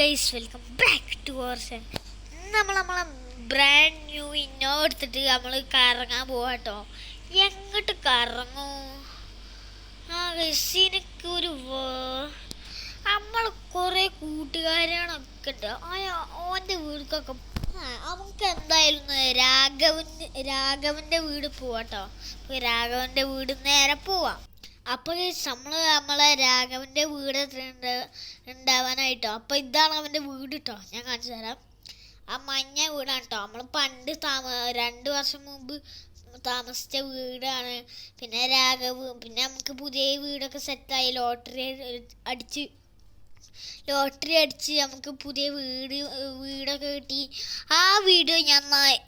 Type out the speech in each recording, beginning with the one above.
Guys welcome back to our channel. നമ്മളെ brand new Innova എടുത്തിട്ട് നമ്മൾ കറങ്ങാൻ പോവാട്ടോ. എങ്ങോട്ട് കറങ്ങൂ? ഗൈസ് എനിക്കൊരു നമ്മൾ കുറേ കൂട്ടുകാരനൊക്കെ ഉണ്ട്. ഓൻ്റെ വീട്ടിലൊക്കെ നമുക്ക് എന്തായാലും രാഘവൻ്റെ വീട് പോവാട്ടോ. രാഘവൻ്റെ വീട് നേരെ പോവാം. അപ്പോൾ നമ്മളെ രാഘവൻ്റെ വീട് ഉണ്ടാവാനായിട്ടോ. അപ്പോൾ ഇതാണ് അവൻ്റെ വീട് കേട്ടോ. ഞാൻ കാണിച്ചു തരാം. ആ മഞ്ഞ വീടാണ് കേട്ടോ. നമ്മൾ പണ്ട് 2 വർഷം മുമ്പ് താമസിച്ച വീടാണ്. പിന്നെ പിന്നെ നമുക്ക് പുതിയ വീടൊക്കെ സെറ്റായി. ലോട്ടറി അടിച്ച് നമുക്ക് പുതിയ വീടൊക്കെ കിട്ടി. ആ വീഡിയോ ഞാൻ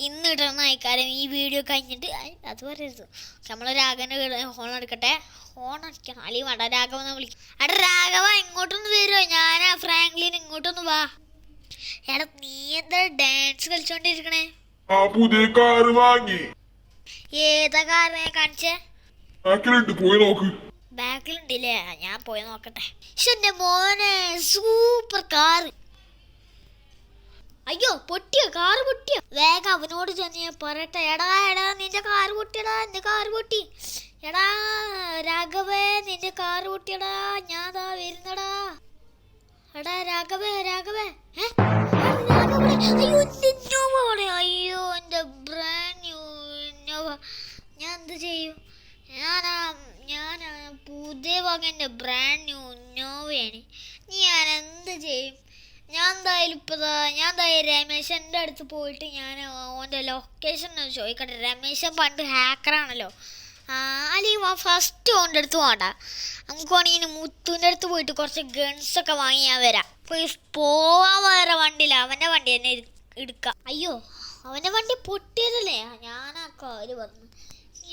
ഇന്ന് ഇടുന്ന ആയിക്കാരം. ഈ വീഡിയോ കഴിഞ്ഞിട്ട് അത് പറയരുത്. നമ്മൾ രാഘവൻ്റെ ഹോൺ എടുക്കട്ടെ. ഹോൺ അടിക്കണം. അല്ലെങ്കിൽ വേണ്ട, രാഘവനെ വിളിക്കും. എടാ രാഘവ ഇങ്ങോട്ടൊന്ന് വരുമോ? ഞാനാ ഫ്രാങ്ക്ലിൻ, ഇങ്ങോട്ടൊന്ന് വാ. എടാ നീ എന്താ ഡാൻസ് കളിച്ചോണ്ടിരിക്കണേ? പുതിയ കാറ് വാങ്ങി. ഏതാ കാറ് കാണിച്ചേ? പോയി നോക്ക്. ബാക്കിലുണ്ടല്ലേ? ഞാൻ പോയി നോക്കട്ടെ. എന്റെ മോനെ സൂപ്പർ കാറ്. അയ്യോ പൊട്ടിയോ? കാറ് പൊട്ടിയോ? വേഗം അവനോട് ചെന്ന് ഞാൻ പറയട്ടെ. എടാ നിന്റെ കാറ് പൊട്ടിയടാ, എന്റെ കാറ് പൊട്ടി. എടാ രാഘവേ നിന്റെ കാറ് പൊട്ടിയടാ, ഞാൻ വരുന്നടാ. എടാ രാഘവേ അയ്യോ എന്റെ ബ്രാൻഡ് ന്യൂ ഇന്നോവ. ഞാൻ എന്ത് ചെയ്യും? ഞാൻ പുതിയ വകൻ്റെ ബ്രാൻഡ് ന്യൂ ഇന്നോവയാണ്. ഞാൻ എന്ത് ചെയ്യും? ഞാൻ എന്തായാലും രമേശൻ്റെ അടുത്ത് പോയിട്ട് ഞാൻ ഓൻ്റെ ലൊക്കേഷൻ ചോദിക്കട്ടെ. രമേശൻ പണ്ട് ഹാക്കറാണല്ലോ. അല്ലെങ്കിൽ ഫസ്റ്റ് ഓൻ്റെ അടുത്ത് പോകണ്ട. നമുക്ക് വേണമെങ്കിൽ മുത്തുവിൻ്റെ അടുത്ത് പോയിട്ട് കുറച്ച് ഗൺസൊക്കെ വാങ്ങി ഞാൻ വരാം. പോവാൻ വേറെ വണ്ടിയില്ല, അവൻ്റെ വണ്ടി തന്നെ എടുക്കാം. അയ്യോ അവൻ്റെ വണ്ടി പൊട്ടിയതല്ലേ? ഞാനാ കാര്യം പറഞ്ഞു.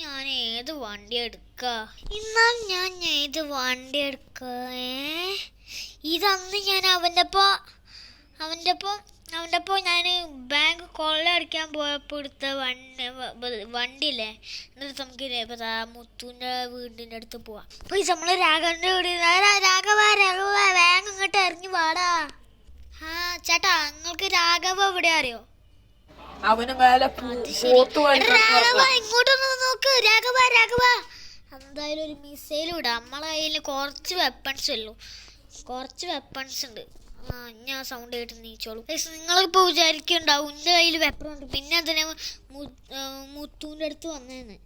ഞാൻ ഏത് വണ്ടി എടുക്കുക? എന്നാൽ ഞാൻ ഏത് വണ്ടി എടുക്കുക? ഇതന്ന് ഞാൻ അവൻ്റെ ഒപ്പം ഞാൻ ബാങ്ക് കൊള്ളയടിക്കാൻ പോയപ്പോൾ എടുത്ത വണ്ടിയില്ലേ. എന്നിട്ട് നമുക്ക് മുത്തുവിൻ്റെ വീടിൻ്റെ അടുത്ത് പോവാം. അപ്പോൾ നമ്മൾ രാഘവൻ്റെ വീട്. രാഘവ വേഗം ഇങ്ങോട്ട് ഇറങ്ങി വാടാ. ചേട്ടാ നിങ്ങൾക്ക് രാഘവ എവിടെ അറിയോ? ഇങ്ങോട്ടൊന്ന് നോക്ക്. രാഘവ എന്തായാലും ഒരു മിസൈൽ വിടാം. നമ്മളെ കയ്യിൽ കുറച്ച് വെപ്പൺസ് ഉണ്ട്. ഞാൻ സൗണ്ട് കേട്ട് നീച്ചോളൂ. നിങ്ങളിപ്പോൾ വിചാരിക്കുന്നുണ്ടാവും എൻ്റെ കയ്യിൽ വെപ്പൺ ഉണ്ട്, പിന്നെ അതിനെ മുത്തുവിൻ്റെ അടുത്ത് വന്നതെന്ന്.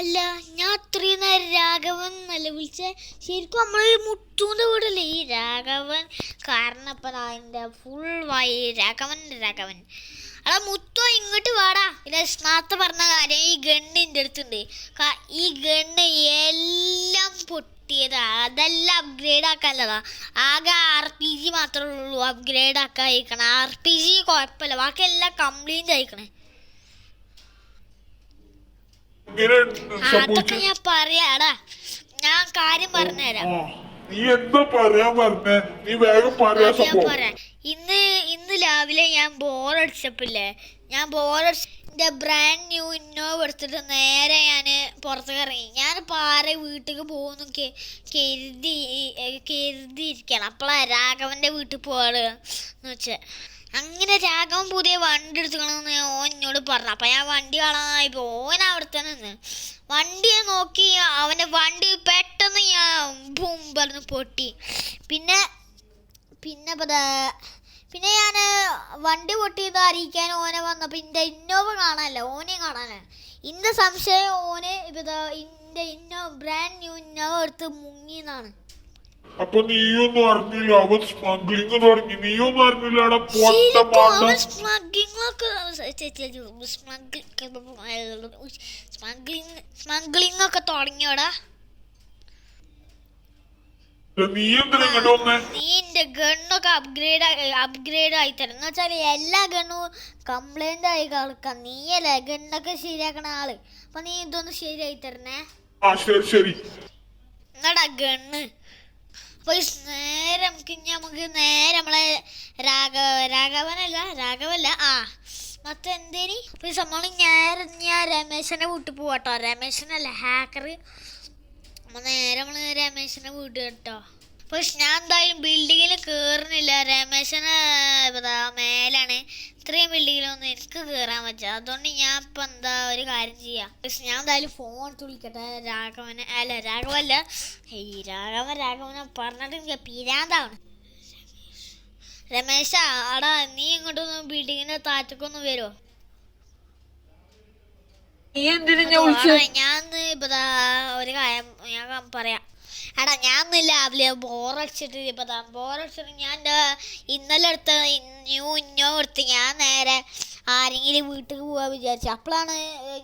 അല്ല, ഞാൻ അത്രയും നേരം രാഘവൻ എന്നല്ല വിളിച്ചേ. ശരിക്കും നമ്മളൊരു മുത്തുവിൻ്റെ വീടല്ലേ ഈ രാഘവൻ. കാരണം ഇപ്പം അതിൻ്റെ ഫുൾ രാഘവൻ. അടാ മുത്തോ ഇങ്ങോട്ട് വാടാ. പിന്നെ നേരത്തെ പറഞ്ഞ കാര്യം, ഈ ഗണ്ണിൻ്റെ അടുത്തുണ്ട്. ഈ ഗണ്ണ് എല്ലാം പൊട്ടിയതാ. അതെല്ലാം അപ്ഗ്രേഡ് ആക്കാനല്ലതാ. ആകെ RPG മാത്രമേ ഉള്ളൂ അപ്ഗ്രേഡ് ആക്കാൻ അയക്കണം. RPG കുഴപ്പമില്ല, ബാക്കിയെല്ലാം കംപ്ലീറ്റ് അയക്കണേ. അതൊക്കെ ഞാൻ പറയാടാ. ഞാൻ കാര്യം പറഞ്ഞുതരാം. ഇന്ന് രാവിലെ ഞാൻ ബോറടിച്ചപ്പില്ലേ, എൻ്റെ ബ്രാൻഡ് ന്യൂ ഇന്നോവ എടുത്തിട്ട് നേരെ ഞാൻ പുറത്തേക്ക് ഇറങ്ങി. ഞാൻ പാറ വീട്ടിലേക്ക് പോകുന്നു കരുതിയിരിക്കണം. അപ്പോഴാണ് രാഘവൻ്റെ വീട്ടിൽ പോവാന്ന് വെച്ചാൽ. അങ്ങനെ രാഘവൻ പുതിയ വണ്ടി എടുത്തുക്കണമെന്ന് ഓൻ എന്നോട് പറഞ്ഞു. അപ്പം ഞാൻ വണ്ടി കാണാനായിപ്പോ ഓൻ അവിടെ തന്നെ നിന്ന് വണ്ടിയെ നോക്കി. അവൻ്റെ വണ്ടി പെട്ടെന്ന് ഞാൻ ബൂം പറഞ്ഞ് പൊട്ടി. പിന്നെ ഞാൻ വണ്ടി പൊട്ടിയത് അറിയിക്കാൻ ഓനെ വന്നപ്പോൾ എൻ്റെ ഇന്നോവ ഓനെ കാണാനല്ല. ഇൻ്റെ സംശയം ഓനെ എൻ്റെ ബ്രാൻഡ് ന്യൂ ഇന്നോവ എടുത്ത് മുങ്ങിന്നാണ്. അപ്പൊ നീയൊന്നും അറിഞ്ഞില്ല? അവൻ സ്മഗ്ലിംഗ് തുടങ്ങി. നീയൊന്നും അറിഞ്ഞില്ല? സ്മഗ്ലിംഗ് ഒക്കെ തുടങ്ങിയോടാ. നീ എന്തിനാ ഇങ്ങോട്ട് വന്നേ? നീ എന്റെ ഗണ്ണൊക്കെ അപ്ഗ്രേഡ് ആയി തരും. എന്ന് വെച്ചാൽ എല്ലാ ഗണ്ണും കംപ്ലൈന്റ് ആയി കളിക്കാം. നീയല്ലേ ഗണ്ണൊക്കെ ശരിയാക്കണ ആള്. അപ്പൊ നീ ഇതൊന്ന് ശരിയായി തരണേ. ശരി എന്നടാ ഗണ്ണ്. അപ്പൊ നമുക്ക് നേരെ നമ്മളെ രാഘവല്ല മൊത്തം എന്തേനി. അപ്പൊ നമ്മള് ഞാൻ രമേശന്റെ വീട്ടിൽ പോവാട്ടോ. രമേശനല്ല ഹാക്കർ. നേരെ നമ്മള് രമേശന്റെ വീട് കേട്ടോ. പക്ഷെ ഞാൻ എന്തായാലും ബിൽഡിങ്ങിൽ കയറുന്നില്ല. രമേശന് മേലാണ്. ഇത്രയും ബിൽഡിങ്ങിലൊന്നും എനിക്ക് കയറാൻ പറ്റുക. അതുകൊണ്ട് ഞാൻ ഇപ്പം എന്താ ഒരു കാര്യം ചെയ്യാം. പക്ഷെ ഞാൻ എന്തായാലും ഫോൺ വിളിക്കട്ടെ രാഘവനെ. അല്ല രാഘവല്ല, രാഘവനെ പറഞ്ഞിട്ട് എനിക്ക് പിരാന്താണ്. രമേശ ആടാ, നീ ഇങ്ങോട്ടൊന്ന് ബിൽഡിങ്ങിന്റെ താഴത്തേക്കൊന്ന് വരുമോ? ഞാൻ ഒരു കാര്യം ഞാൻ പറയാം. എടാ ഞാൻ രാവിലെ ബോറടിച്ചിട്ട് ഞാൻ ഇന്നലെ എടുത്ത ഇന്നോ എടുത്ത് ഞാൻ നേരെ ആരെങ്കിലും വീട്ടിൽ പോവാൻ വിചാരിച്ചു. അപ്പോഴാണ്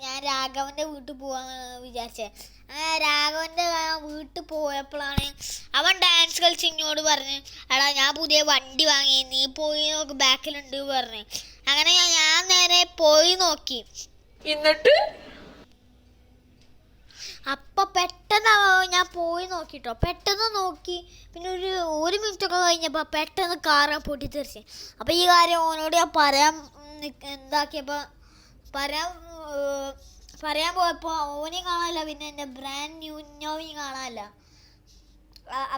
ഞാൻ രാഘവന്റെ വീട്ടിൽ പോവാന്ന് വിചാരിച്ചത്. രാഘവന്റെ വീട്ടിൽ പോയപ്പോഴാണ് അവൻ ഡാൻസ് കളിച്ച് ഇങ്ങോട്ട് പറഞ്ഞു, എടാ ഞാൻ പുതിയ വണ്ടി വാങ്ങി, നീ പോയി നോക്ക് ബാക്കിലുണ്ട് പറഞ്ഞു. അങ്ങനെ ഞാൻ നേരെ പോയി നോക്കി. എന്നിട്ട് അപ്പൊ പെട്ടെന്ന് ഞാൻ പോയി നോക്കിട്ടോ. പെട്ടെന്ന് നോക്കി, പിന്നെ ഒരു മിനിറ്റ് ഒക്കെ കഴിഞ്ഞപ്പോ പെട്ടെന്ന് കാറ് പൊട്ടിത്തെറിച്ച്. അപ്പൊ ഈ കാര്യം ഓനോട് ഞാൻ എന്താക്കിയപ്പോ പറയാൻ പോയപ്പോ ഓനെയും കാണാനില്ല, പിന്നെ എന്റെ ബ്രാൻഡ് ന്യൂ ഇന്നോവയും കാണാനില്ല.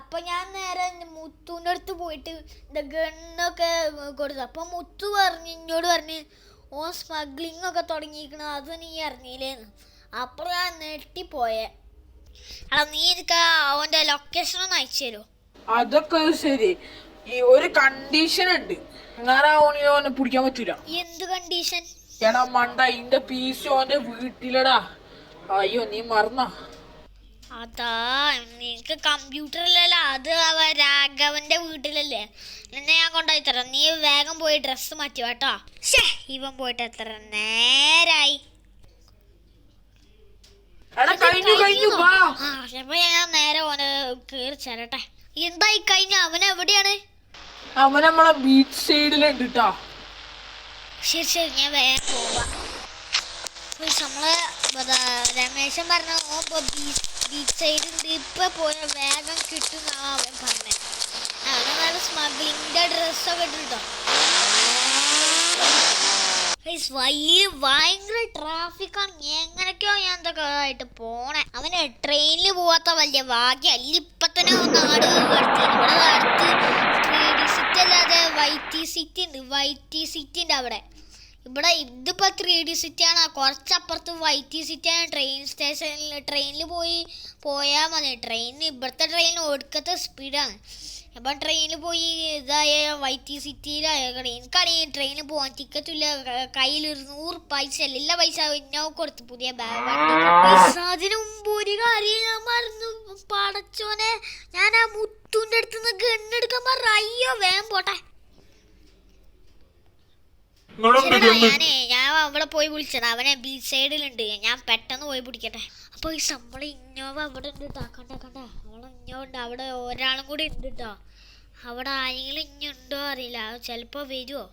അപ്പൊ ഞാൻ നേരെ മുത്തുവിൻ്റെ അടുത്ത് പോയിട്ട് എൻ്റെ ഗണ്ണൊക്കെ കൊടുത്തു. അപ്പൊ മുത്തു എന്നോട് പറഞ്ഞ് ഓൻ സ്മഗ്ലിംഗ് ഒക്കെ തുടങ്ങിയിരിക്കണ, അത് നീ അറിഞ്ഞില്ലേന്ന്. അപ്പോൾ ഞാൻ നെട്ടിപ്പോയേ. എടാ നീ എനിക്ക് അവന്റെ ലൊക്കേഷൻ ഒന്ന് അയച്ചു തരുമോ? അതൊക്കെ ശരി, ഈ ഒരു കണ്ടീഷൻ ഉണ്ട്. ഓനെ പിടിക്കാൻ പറ്റൂല. എന്ത് കണ്ടീഷൻ? എടാ മണ്ട, ഇന്റെ പീസ് ഓന്റെ വീട്ടിലടാ. അയ്യോ നീ മറന്ന? അതാ നിനക്ക് കമ്പ്യൂട്ടറിലല്ല, അത് രാഘവന്റെ വീട്ടിലല്ലേ. നിന്നെ ഞാൻ കൊണ്ടുപോയി തരാം. നീ വേഗം പോയി ഡ്രസ്സ് മാറ്റി കേട്ടോ. ഇവൻ പോയിട്ട് എത്ര നേരായി. അപ്പൊ ഞാൻ നേരെ ഓന് കേറി ചേരട്ടെ. എന്തായി കഴിഞ്ഞ? അവൻ എവിടെയാണ്? അവൻ നമ്മളെ ബീച്ച് സൈഡിലുണ്ട് ട്ടാ. ശരി ശരി, ഞാൻ വേഗം പോവാ. നമ്മള് രമേശൻ പറഞ്ഞ ബീച്ച് സൈഡിൽ ഇപ്പൊ പോയ വേഗം കിട്ടുന്ന അവൻ പറഞ്ഞേ. അവന് നല്ല സ്മഗ്ലിങ്ങിന്റെ ഡ്രസ്സൊക്കെ ഇട്ടിട്ടോ. ഭയങ്കര ട്രാഫിക്കാണ്. എങ്ങനെയൊക്കെയോ ഞാൻ എന്തൊക്കെ ആയിട്ട് പോണേ. അവന് ട്രെയിനിൽ പോവാത്ത വലിയ ഭാഗ്യം. അല്ല ഇപ്പൊ തന്നെ നാട് അടുത്ത് 3D സിറ്റി അല്ലാതെ വൈറ്റി സിറ്റി ഉണ്ട്. വൈറ്റി സിറ്റിന്റെ അവിടെ ഇവിടെ ഇതിപ്പോ 3D സിറ്റിയാണ്. കുറച്ചപ്പുറത്ത് വൈറ്റി സിറ്റിയാണ്. ട്രെയിൻ സ്റ്റേഷനിൽ ട്രെയിനിൽ പോയാൽ മതി. ഇവിടുത്തെ ട്രെയിനിന് ഒടുക്കത്തെ സ്പീഡാണ്. അപ്പം ട്രെയിനിൽ പോയി ഇതായ വൈറ്റി സിറ്റിയിലായ എനിക്കാണെങ്കിൽ ട്രെയിനിൽ പോകാൻ ടിക്കറ്റില്ല. കയ്യിൽ 100 പൈസ അല്ല, എല്ലാ പൈസ ഇന്നോ കൊടുത്ത് പുതിയ ബാഗ്. അതിന് മുമ്പ് ഒരു കാര്യം ഞാൻ മറന്നു. പടച്ചോനെ, ഞാൻ ആ മുത്തുവിന്റെ അടുത്ത് നിന്ന് ഗണ്ണെടുക്കാൻ പറഞ്ഞ. അയ്യോ വേഗം പോട്ടെ. ഞാൻ അവിടെ പോയി വിളിച്ചത്. അവനെ ബീച്ച് സൈഡിലുണ്ട്. ഞാൻ പെട്ടെന്ന് പോയി പിടിക്കട്ടെ. അപ്പൊ ഈ നമ്മളെ ഇന്നോവ അവിടെ ഉണ്ട് കേട്ടോ. കണ്ട അവളെ ഇന്നോണ്ട്. അവിടെ ഒരാളും കൂടി ഉണ്ട് കേട്ടോ. അവിടെ ആരെങ്കിലും ഇനിയുണ്ടോ അറിയില്ല. ചിലപ്പോ വരുമോ?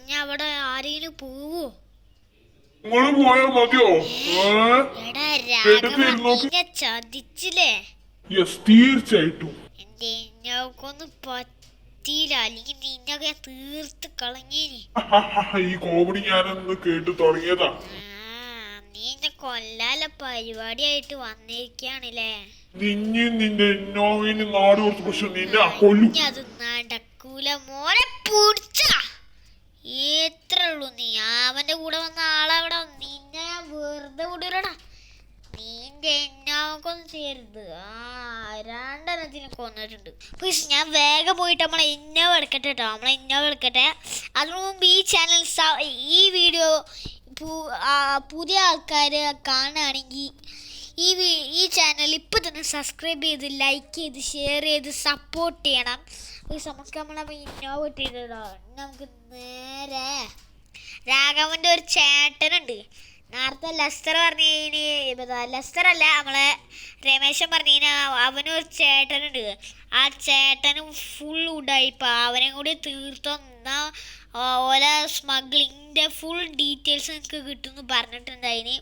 ഞാൻ അവിടെ ആരെങ്കിലും പോവോ? എടാ രാഘവ ചതിച്ചില്ലേ? തീർച്ചയായിട്ടും എന്റെ ഇന്നോക്കൊന്നും പറ്റിയില്ല. അല്ലെങ്കിൽ നിന്നൊക്കെ തീർത്ത് കളഞ്ഞേനി. ഈ കോമഡി ഞാനൊന്ന് കേട്ട് തുടങ്ങിയതാ. നീ കൊല്ലാല പരിപാടിയായിട്ട് വന്നിരിക്കാണല്ലേ? നിന്റെ ഇന്നോവയിന് നാട് കൊടുത്ത പക്ഷെ നിന്നെ കൊല്ലും. അത് നടക്കൂല മോനെ. പിടിച്ച എത്ര ഉള്ളൂ നീ? അവന്റെ കൂടെ വന്ന ആളവിടെ. നിന്നെ ഞാൻ വെറുതെ വിടൂലടാ. നിന്റെ ഇന്നോവക്കൊന്നും ചെയ്യരുത്. രണ്ടെണ്ണത്തിനെ കൊന്നിട്ടുണ്ട്. ഞാൻ വേഗം പോയിട്ട് നമ്മളെ ഇന്നോവ എടുക്കട്ടെ കേട്ടോ. നമ്മളെ ഇന്നോവ എടുക്കട്ടെ. അതിനു മുമ്പ് ഈ ചാനൽ ഈ വീഡിയോ പുതിയ ആൾക്കാർ കാണുകയാണെങ്കിൽ ഈ ചാനൽ ഇപ്പോൾ തന്നെ സബ്സ്ക്രൈബ് ചെയ്ത് ലൈക്ക് ചെയ്ത് ഷെയർ ചെയ്ത് സപ്പോർട്ട് ചെയ്യണം. നമുക്ക് നമ്മളെ ഇന്നോവ ഇട്ടിട്ടോ. നമുക്ക് നേരെ രാഘവൻ്റെ ഒരു ചേട്ടനുണ്ട്. നേരത്തെ ലെസ്റ്റർ പറഞ്ഞതിന് ലെസ്റ്റർ അല്ല, നമ്മളെ രമേശൻ പറഞ്ഞതിന് അവനൊരു ചേട്ടനുണ്ട്. ആ ചേട്ടന് ഫുൾ ഉടായിപ്പോൾ. അവനെ കൂടി തീർത്തൊന്നാ ഓരോ സ്മഗ്ലിങ്ങിൻ്റെ ഫുൾ ഡീറ്റെയിൽസ് എനിക്ക് കിട്ടുമെന്ന് പറഞ്ഞിട്ടുണ്ടായിന്.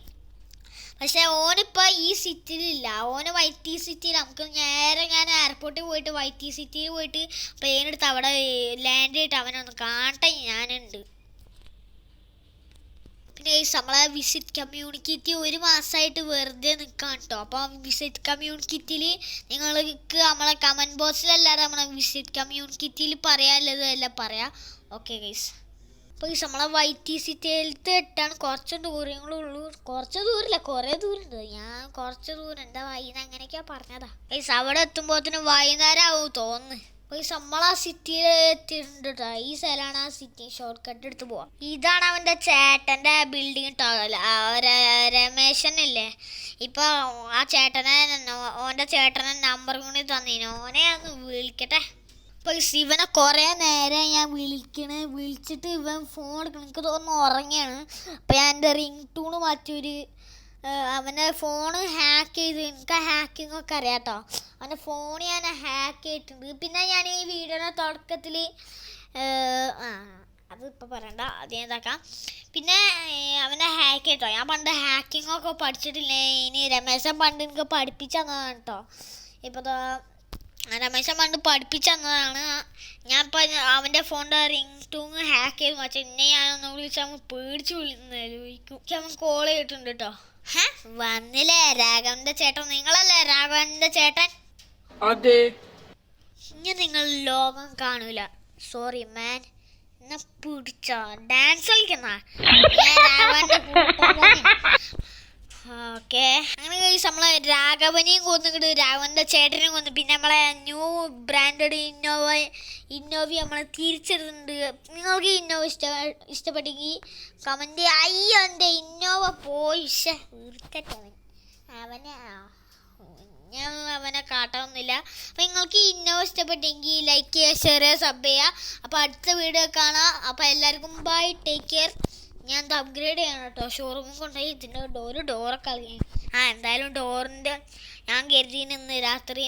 പക്ഷെ ഓനിപ്പോൾ ഈ സിറ്റിയിലില്ല. ഓന് വൈറ്റി സിറ്റിയിൽ. നമുക്ക് നേരെ ഞാൻ എയർപോർട്ടിൽ പോയിട്ട് വൈറ്റി സിറ്റിയിൽ പോയിട്ട് പ്ലെയിൻ എടുത്ത് അവിടെ ലാൻഡ് ചെയ്തിട്ട് അവനൊന്ന് കാണട്ടെ ഞാനുണ്ട്. പിന്നെ നമ്മളെ വിസിറ്റ് കമ്മ്യൂണിറ്റി ഒരു മാസമായിട്ട് വെറുതെ നിൽക്കാൻ കേട്ടോ. അപ്പം വിസിറ്റ് കമ്മ്യൂണിറ്റിയിൽ നിങ്ങൾക്ക് നമ്മളെ കമൻറ്റ് ബോക്സിലല്ലാതെ നമ്മളെ വിസിറ്റ് കമ്മ്യൂണിറ്റിയിൽ പറയാനുള്ളതെല്ലാം പറയാം. Okay guys. അപ്പോൾ നമ്മളെ YTC എട്ടാണ്. കുറച്ച് ദൂരങ്ങളുള്ളൂ. കുറച്ച് ദൂരമില്ല, കുറേ ദൂരമുണ്ട്. ഞാൻ കുറച്ച് ദൂരം എൻ്റെ വൈകുന്നേരം അങ്ങനെയൊക്കെയാ പറഞ്ഞതാ ഗൈസ്. അവിടെ എത്തുമ്പോഴത്തേന് വൈകുന്നേരം ആവും തോന്നുന്നു. അപ്പോൾ നമ്മളാ സിറ്റിയിൽ എത്തിയിട്ടുണ്ട് കേട്ടോ. ഈ സ്ഥലമാണ് ആ സിറ്റി. ഷോർട്ട് കട്ട് എടുത്ത് പോവാം. ഇതാണ് അവൻ്റെ ചേട്ടൻ്റെ ബിൽഡിങ് കേട്ടോ. രമേശനല്ലേ. ഇപ്പോൾ ആ ചേട്ടനെ ഓൻ്റെ ചേട്ടനെ നമ്പർ കൂടി തന്നീനു. ഓനെ ഒന്ന് വിളിക്കട്ടെ. അപ്പോൾ ഇവനെ കുറേ നേരം ഞാൻ വിളിച്ചിട്ട് ഇവൻ ഫോൺ എടുക്കണം. എനിക്ക് തോന്നുന്നു ഉറങ്ങിയാണ്. അപ്പോൾ ഞാൻ എൻ്റെ റിംഗ് ടൂണ് മാറ്റിയൊരു അവൻ്റെ ഫോണ് ഹാക്ക് ചെയ്ത്, എനിക്ക് ഹാക്കിംഗ് ഒക്കെ അറിയാം കേട്ടോ. അവൻ്റെ ഫോൺ ഞാൻ ഹാക്ക് ചെയ്തിട്ടുണ്ട്. പിന്നെ ഞാൻ ഈ വീഡിയോയുടെ തുടക്കത്തിൽ അതിപ്പോൾ പറയണ്ട, അത് ഇതാക്കാം. പിന്നെ അവനെ ഹാക്ക് കേട്ടോ. ഞാൻ പണ്ട് ഹാക്കിംഗ് ഒക്കെ പഠിച്ചിട്ടില്ലേ. ഇനി രമേശൻ പണ്ട് എനിക്ക് പഠിപ്പിച്ചു തന്നതാണ് കേട്ടോ. ഇപ്പോൾ രമേശൻ പണ്ട് പഠിപ്പിച്ചു തന്നതാണ്. ഞാൻ ഇപ്പം അവൻ്റെ ഫോണിൻ്റെ റിംഗ് ടൂണ് ഹാക്ക് ചെയ്ത് വെച്ചാൽ എന്നെ ഞാനൊന്ന് വിളിച്ചാൽ അവൻ പേടിച്ച് വിളിക്കും. അവൻ കോൾ ചെയ്തിട്ടുണ്ട് കേട്ടോ. വന്നില്ലേ രാഘവന്റെ ചേട്ടൻ? നിങ്ങളല്ലേ രാഘവന്റെ ചേട്ടൻ? അതെ. ഇനി നിങ്ങൾ ലോകം കാണൂല. സോറി മാൻ. എന്നാ പിടിച്ചോ ഡാൻസ് കളിക്കുന്ന ഓക്കെ. അങ്ങനെ കഴിച്ച് നമ്മളെ രാഘവനെയും കൊന്നിട്ട് രാഘവന്റെ ചേട്ടനെയും കൊന്നു. പിന്നെ നമ്മളെ ന്യൂ ബ്രാൻഡഡ് ഇന്നോവ നമ്മൾ തിരിച്ചെടുത്തിട്ടുണ്ട്. നിങ്ങൾക്ക് ഇന്നോവ ഇഷ്ടപ്പെട്ടെങ്കിൽ കമൻറ്റ്. അയ്യോ എൻ്റെ ഇന്നോവ പോയി ഞാൻ അവനെ കാട്ടൊന്നുമില്ല. അപ്പം നിങ്ങൾക്ക് ഇന്നോവ ഇഷ്ടപ്പെട്ടെങ്കിൽ ലൈക്ക് ചെയ്യുക, ഷെയർ ചെയ്യുക, സബ് ചെയ്യുക. അപ്പോൾ അടുത്ത വീഡിയോ കാണാം. അപ്പോൾ എല്ലാവർക്കും ബൈ, ടേക്ക് കെയർ. ഞാൻ ഇത് അപ്ഗ്രേഡ് ചെയ്യണം കേട്ടോ. ഷോറൂമിൽ കൊണ്ടുപോയി ഇതിൻ്റെ ഡോറൊക്കെ കളയും. എന്തായാലും ഡോറിൻ്റെ ഞാൻ കരുതി നിന്ന് രാത്രി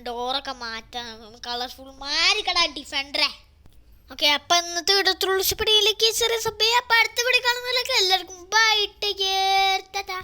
ഡോറൊക്കെ മാറ്റാം. കളർഫുൾ മാറിക്കടാ ഡിഫൻഡറെ. ഓക്കെ. അപ്പം ഇന്നത്തെ വീഡിയോ ഇഷ്ടപ്പെടുകയിലേക്ക് ചെറിയ സബ് ചെയ്യുക. അപ്പം അടുത്ത വീഡിയോ കാണുന്നതിലേക്ക് എല്ലാവർക്കും ബൈ, ടേക്ക് കെയർ, ടാറ്റാ.